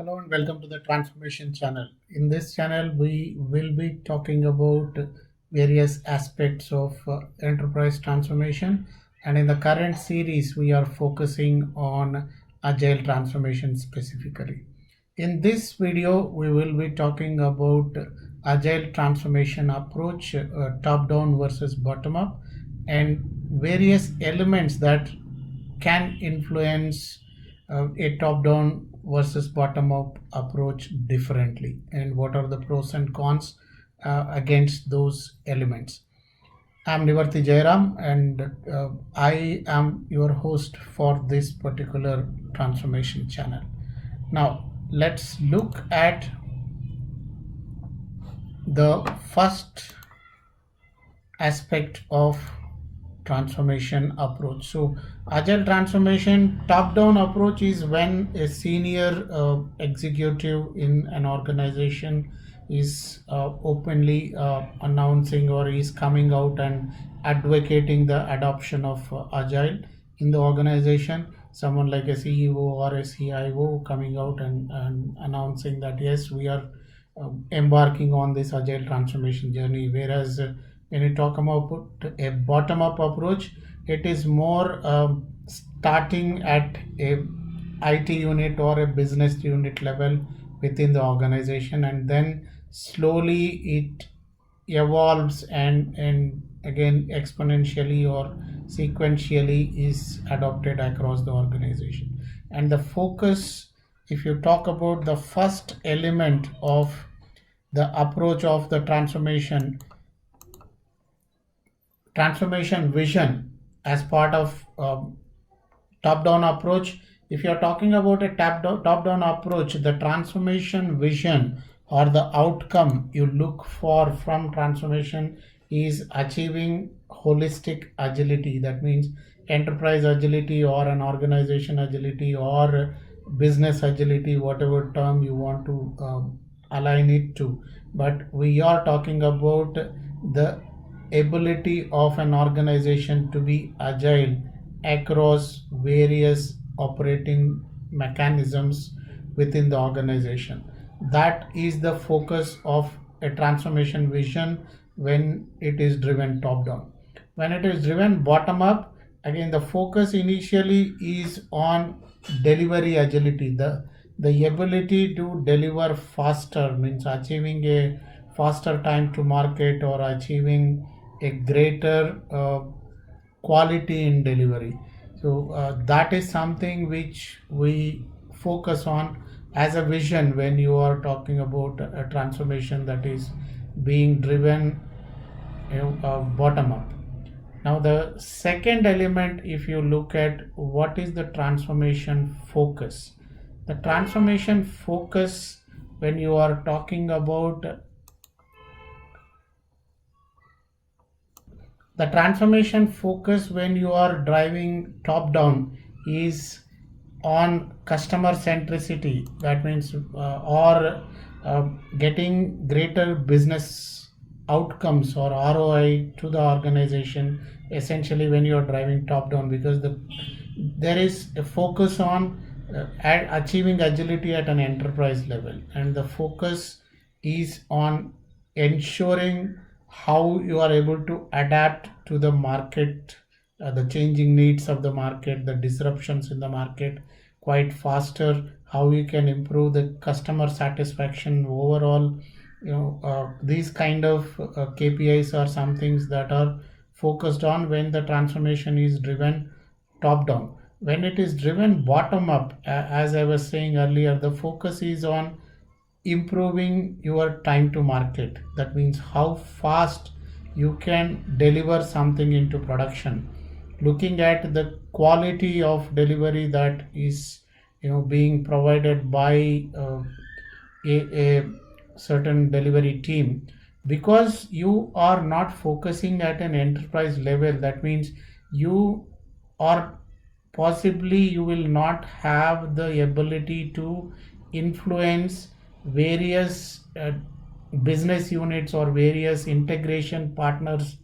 Hello and welcome to the Transformation channel. In this channel, we will be talking about various aspects of enterprise transformation. And in the current series, we are focusing on agile transformation specifically. In this video, we will be talking about agile transformation approach, top-down versus bottom-up, and various elements that can influence a top-down versus bottom-up approach differently, and what are the pros and cons against those elements. I'm Nivarthi Jairam, and I am your host for this particular transformation channel. Now, let's look at the first aspect of transformation approach. So agile transformation top-down approach is when a senior executive in an organization is openly announcing or is coming out and advocating the adoption of agile in the organization. Someone like a CEO or a CIO coming out and announcing that yes, we are embarking on this agile transformation journey. Whereas when you talk about a bottom up approach, it is more starting at a IT unit or a business unit level within the organization, and then slowly it evolves and again exponentially or sequentially is adopted across the organization. And the focus, if you talk about the first element of the approach of the transformation vision as part of top-down approach, if you're talking about a top-down approach, the transformation vision or the outcome you look for from transformation is achieving holistic agility. That means enterprise agility or an organization agility or business agility, whatever term you want to align it to. But we are talking about the ability of an organization to be agile across various operating mechanisms within the organization. That is the focus of a transformation vision when it is driven top down. When it is driven bottom up, again the focus initially is on delivery agility, the ability to deliver faster, means achieving a faster time to market or achieving a greater quality in delivery. So that is something which we focus on as a vision when you are talking about a transformation that is being driven bottom up. Now the second element, if you look at what is the transformation focus, the transformation focus when you are talking about the transformation focus when you are driving top down is on customer centricity. That means or getting greater business outcomes or ROI to the organization, essentially when you are driving top down, because there is a focus on achieving agility at an enterprise level, and the focus is on ensuring how you are able to adapt to the market, the changing needs of the market, the disruptions in the market quite faster, how you can improve the customer satisfaction overall. These kind of KPIs are some things that are focused on when the transformation is driven top down. When it is driven bottom up, as I was saying earlier, the focus is on improving your time to market. That means how fast you can deliver something into production, looking at the quality of delivery that is being provided by a certain delivery team, because you are not focusing at an enterprise level. That means you are possibly you will not have the ability to influence various business units or various integration partners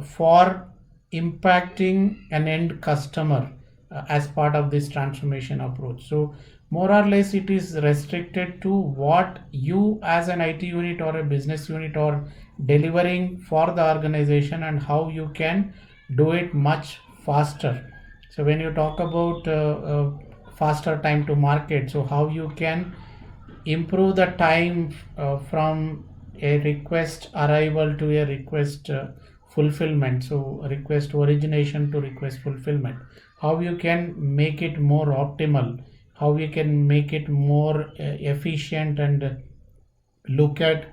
for impacting an end customer as part of this transformation approach. So more or less it is restricted to what you as an IT unit or a business unit are delivering for the organization and how you can do it much faster. So when you talk about faster time to market, so how you can improve the time from a request arrival to a request fulfillment, so request origination to request fulfillment, how you can make it more optimal, how you can make it more efficient, and look at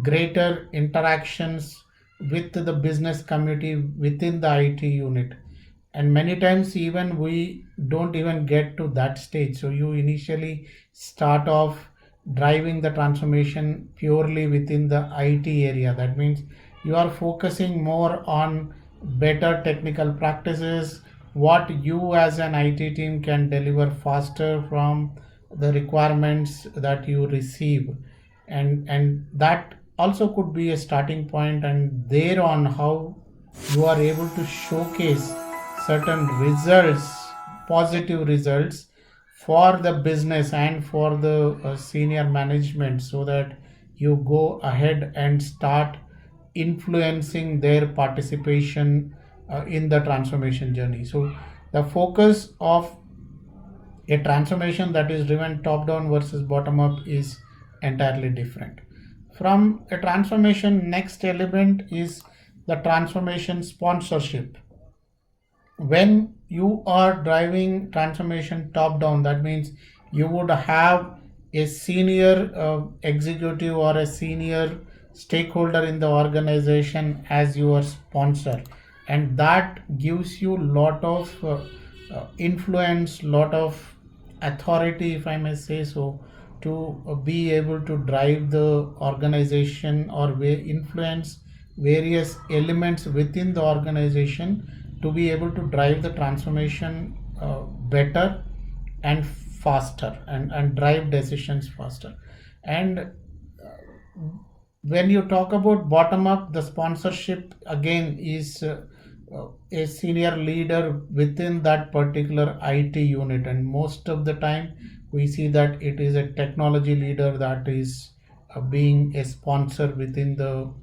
greater interactions with the business community within the IT unit. And many times even we don't even get to that stage, so you initially start off driving the transformation purely within the IT area. That means you are focusing more on better technical practices, what you as an IT team can deliver faster from the requirements that you receive. And that also could be a starting point, and there on how you are able to showcase certain results, positive results for the business and for the senior management, so that you go ahead and start influencing their participation in the transformation journey. So the focus of a transformation that is driven top down versus bottom up is entirely different. From a transformation, next element is the transformation sponsorship. When you are driving transformation top down, that means you would have a senior executive or a senior stakeholder in the organization as your sponsor, and that gives you lot of influence, lot of authority, if I may say so, to be able to drive the organization or influence various elements within the organization to be able to drive the transformation better and faster, and drive decisions faster. And when you talk about bottom up, the sponsorship again is a senior leader within that particular IT unit, and most of the time we see that it is a technology leader that is being a sponsor within the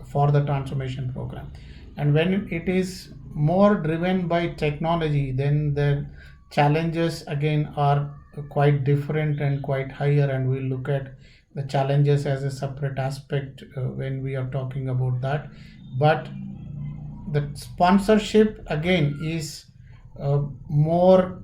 for the transformation program. And when it is more driven by technology, then the challenges again are quite different and quite higher, and we'll look at the challenges as a separate aspect when we are talking about that. But the sponsorship again is more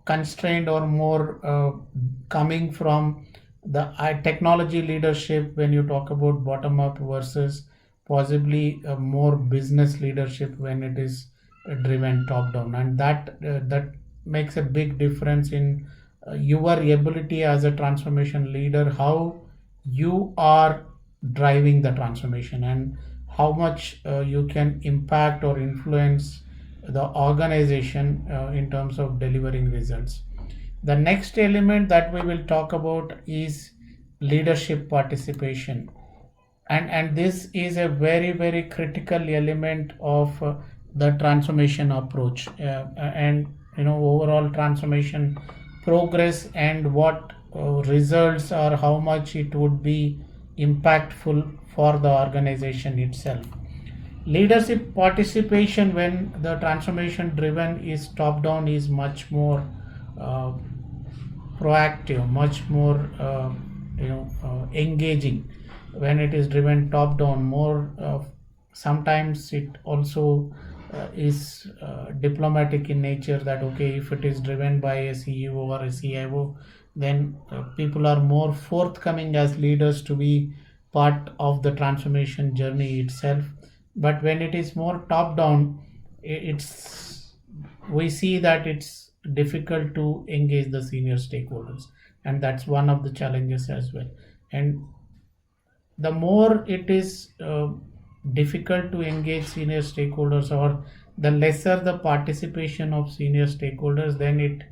constrained or more coming from the technology leadership when you talk about bottom up, versus possibly more business leadership when it is driven top down. And that makes a big difference in your ability as a transformation leader, how you are driving the transformation, and how much you can impact or influence the organization in terms of delivering results. The next element that we will talk about is leadership participation, and this is a very critical element of the transformation approach, and overall transformation progress, and what results or how much it would be impactful for the organization itself. Leadership participation when the transformation driven is top down is much more uh, proactive, much more engaging. When it is driven top down, more sometimes it also is diplomatic in nature, that okay, if it is driven by a CEO or a CIO, then people are more forthcoming as leaders to be part of the transformation journey itself. But when it is more top down, it's we see that it's difficult to engage the senior stakeholders, and that's one of the challenges as well. And the more it is difficult to engage senior stakeholders, or the lesser the participation of senior stakeholders, then it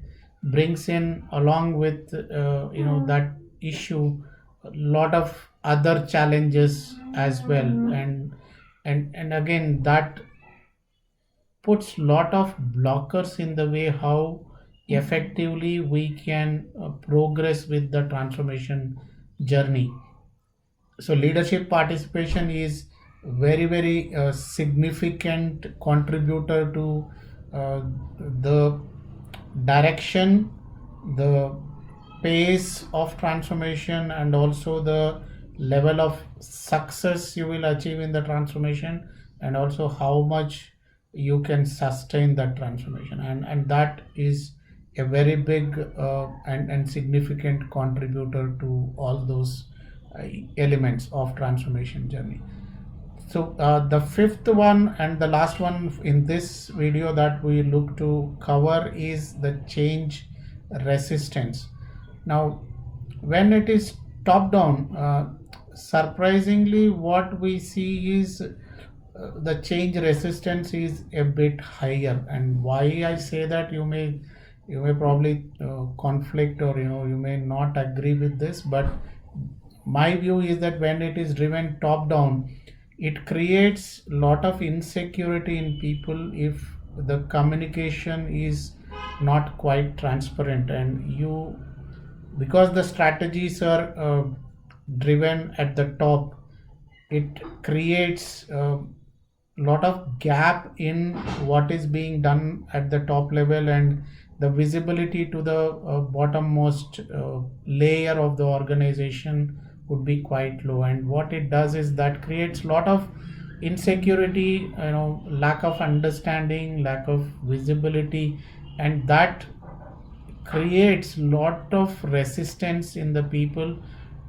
brings in along with that issue a lot of other challenges as well. And again, that puts lot of blockers in the way how effectively we can progress with the transformation journey. So leadership participation is very significant contributor to the direction, the pace of transformation, and also the level of success you will achieve in the transformation, and also how much you can sustain that transformation. And that is a very big and significant contributor to all those uh, elements of transformation journey. So the fifth one and the last one in this video that we look to cover is the change resistance. Now, when it is top down, surprisingly, what we see is the change resistance is a bit higher. And why I say that, you may probably conflict, or you may not agree with this, but my view is that when it is driven top down, it creates lot of insecurity in people if the communication is not quite transparent. And because the strategies are driven at the top, it creates a lot of gap in what is being done at the top level, and the visibility to the bottommost layer of the organization would be quite low. And what it does is that creates lot of insecurity, lack of understanding, lack of visibility, and that creates lot of resistance in the people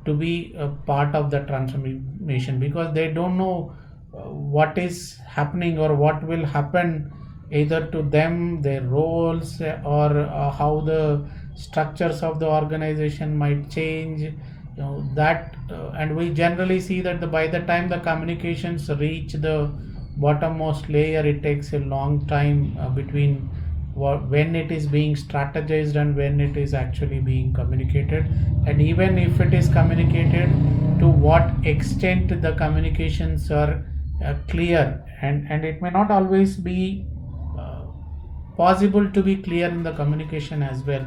to be a part of the transformation, because they don't know what is happening or what will happen either to them, their roles, or how the structures of the organization might change. That and we generally see that by the time the communications reach the bottommost layer, it takes a long time between when it is being strategized and when it is actually being communicated. And even if it is communicated, to what extent the communications are clear, and it may not always be possible to be clear in the communication as well,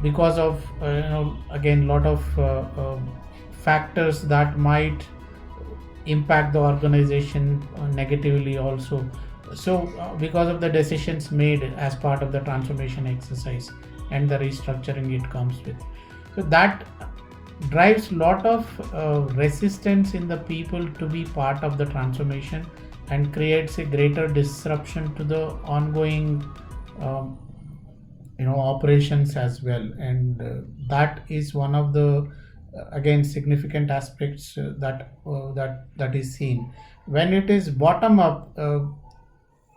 because of again lot of factors that might impact the organization negatively also. So because of the decisions made as part of the transformation exercise and the restructuring it comes with, so that drives lot of resistance in the people to be part of the transformation, and creates a greater disruption to the ongoing operations as well. And that is one of the again significant aspects that is seen. When it is bottom up,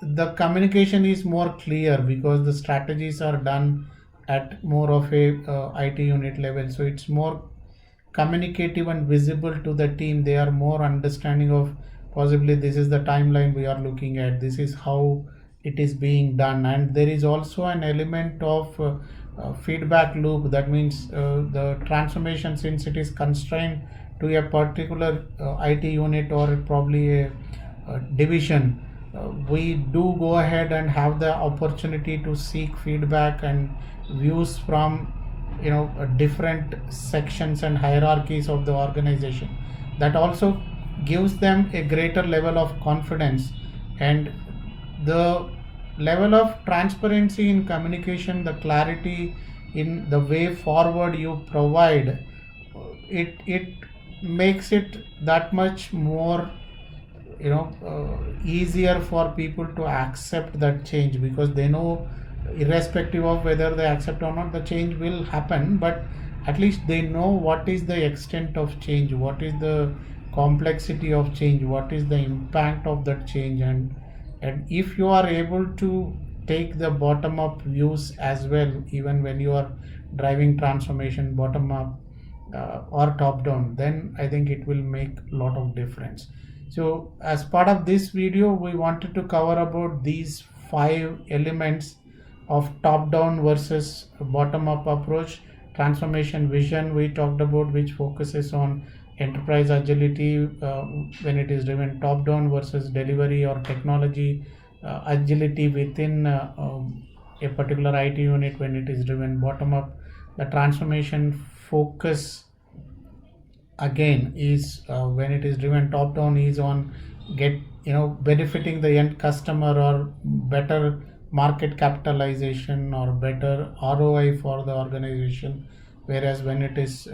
the communication is more clear because the strategies are done at more of a IT unit level, so it's more communicative and visible to the team. They are more understanding of, possibly this is the timeline we are looking at, this is how it is being done. And there is also an element of feedback loop. That means the transformation, since it is constrained to a particular IT unit or probably a division, we do go ahead and have the opportunity to seek feedback and views from different sections and hierarchies of the organization. That also gives them a greater level of confidence, and the level of transparency in communication, the clarity in the way forward you provide, it makes it that much more easier for people to accept that change, because they know irrespective of whether they accept or not, the change will happen. But at least they know what is the extent of change, what is the complexity of change, what is the impact of that change. And if you are able to take the bottom up views as well, even when you are driving transformation bottom up or top down, then I think it will make a lot of difference. So as part of this video, we wanted to cover about these 5 elements of top down versus bottom up approach. Transformation vision we talked about, which focuses on enterprise agility when it is driven top down, versus delivery or technology agility within a particular IT unit when it is driven bottom up. The transformation focus again is when it is driven top down is on get benefiting the end customer or better market capitalization or better ROI for the organization, whereas when it is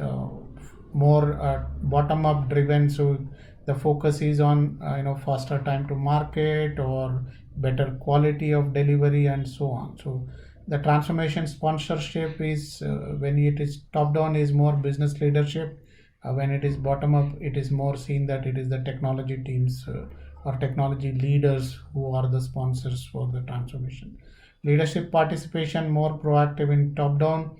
more bottom up driven, so the focus is on faster time to market or better quality of delivery and so on. So the transformation sponsorship is when it is top down is more business leadership. When it is bottom up, it is more seen that it is the technology teams or technology leaders who are the sponsors for the transformation. Leadership participation more proactive in top down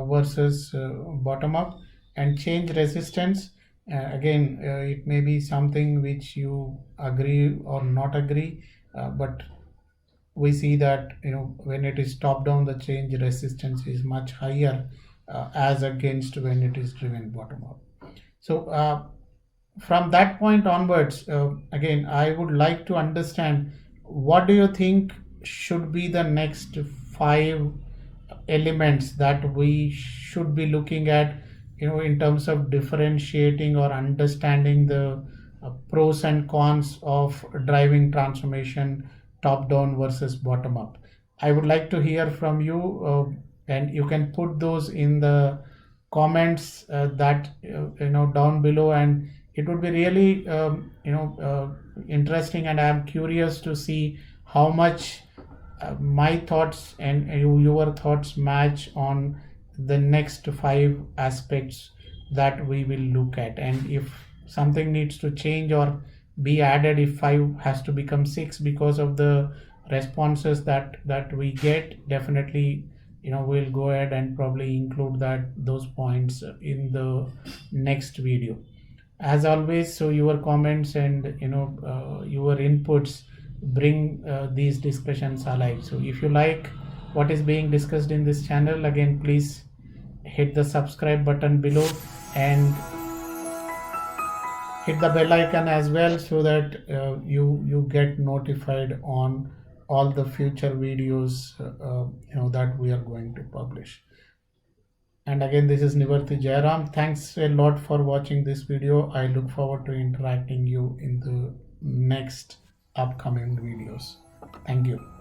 versus bottom up. And change resistance, again it may be something which you agree or not agree, but we see that when it is top down, the change resistance is much higher as against when it is driven bottom up. So from that point onwards, again I would like to understand, what do you think should be the next 5 elements that we should be looking at in terms of differentiating or understanding the pros and cons of driving transformation top down versus bottom up. I would like to hear from you, and you can put those in the comments that down below, and it would be really interesting, and I am curious to see how much my thoughts and your thoughts match on the next 5 aspects that we will look at, and if something needs to change or be added, if 5 has to become 6 because of the responses that we get, definitely we'll go ahead and probably include those points in the next video. As always, so your comments and your inputs bring these discussions alive. So if you like what is being discussed in this channel, again please hit the subscribe button below and hit the bell icon as well, so that you get notified on all the future videos that we are going to publish. And again, this is Nivarthi Jairam. Thanks a lot for watching this video. I look forward to interacting you in the next upcoming videos. Thank you.